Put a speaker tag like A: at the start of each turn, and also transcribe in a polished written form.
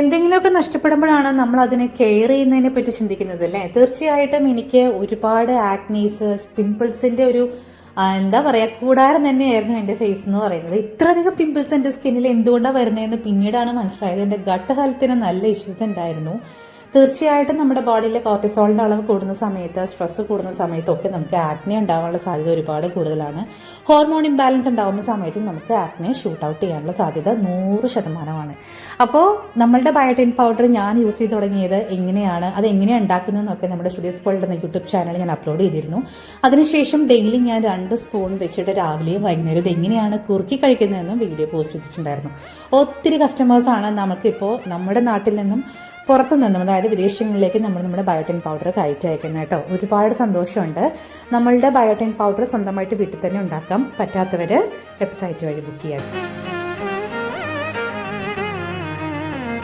A: എന്തെങ്കിലുമൊക്കെ നഷ്ടപ്പെടുമ്പോഴാണ് നമ്മൾ അതിനെ കെയർ ചെയ്യുന്നതിനെ പറ്റി ചിന്തിക്കുന്നത് അല്ലേ. തീർച്ചയായിട്ടും എനിക്ക് ഒരുപാട് ആക്നീസ്, പിമ്പിൾസിന്റെ ഒരു എന്താ പറയുക കൂടാരം തന്നെയായിരുന്നു എൻ്റെ ഫേസ് എന്ന് പറയുന്നത്. ഇത്രയധികം പിമ്പിൾസ് എൻ്റെ സ്കിന്നിൽ എന്തുകൊണ്ടാണ് വരുന്നതെന്ന് പിന്നീടാണ് മനസ്സിലായത്. എൻ്റെ ഗട്ട് ഹെൽത്തിന് നല്ല ഇഷ്യൂസ് ഉണ്ടായിരുന്നു. തീർച്ചയായിട്ടും നമ്മുടെ ബോഡിയിലെ കോർട്ടിസോളിൻ്റെ അളവ് കൂടുന്ന സമയത്ത്, സ്ട്രെസ് കൂടുന്ന സമയത്തൊക്കെ നമുക്ക് ആക്നെ ഉണ്ടാവാനുള്ള സാധ്യത ഒരുപാട് കൂടുതലാണ്. ഹോർമോൺ ഇംബാലൻസ് ഉണ്ടാകുന്ന സമയത്തും നമുക്ക് ആക്നെ ഷൂട്ട് ഔട്ട് ചെയ്യാനുള്ള സാധ്യത 100%. അപ്പോൾ നമ്മളുടെ ബയോട്ടിൻ പൗഡർ ഞാൻ യൂസ് ചെയ്ത് തുടങ്ങിയത് എങ്ങനെയാണ്, അത് എങ്ങനെയാണ് ഉണ്ടാക്കുന്നതെന്നൊക്കെ നമ്മുടെ സ്റ്റുഡിയോസ് വേൾഡ് എന്ന യൂട്യൂബ് ചാനൽ ഞാൻ അപ്ലോഡ് ചെയ്തിരുന്നു. അതിനുശേഷം ഡെയിലി ഞാൻ 2 സ്പൂൺ വെച്ചിട്ട് രാവിലെയും വൈകുന്നേരം ഇത് എങ്ങനെയാണ് കുറുക്കി കഴിക്കുന്നതെന്നും വീഡിയോ പോസ്റ്റ് ചെയ്തിട്ടുണ്ടായിരുന്നു. ഒത്തിരി കസ്റ്റമേഴ്സാണ് നമുക്കിപ്പോൾ നമ്മുടെ നാട്ടിൽ നിന്നും പുറത്തു നിന്നും, അതായത് വിദേശങ്ങളിലേക്ക് നമ്മുടെ ബയോട്ടിൻ പൗഡർ കയറ്റി അയക്കുന്നത് കേട്ടോ. ഒരുപാട് സന്തോഷമുണ്ട്. നമ്മളുടെ ബയോട്ടിൻ പൗഡർ സ്വന്തമായിട്ട് വീട്ടിൽ തന്നെ ഉണ്ടാക്കാം. പറ്റാത്തവർ വെബ്സൈറ്റ് വഴി ബുക്ക് ചെയ്യാം.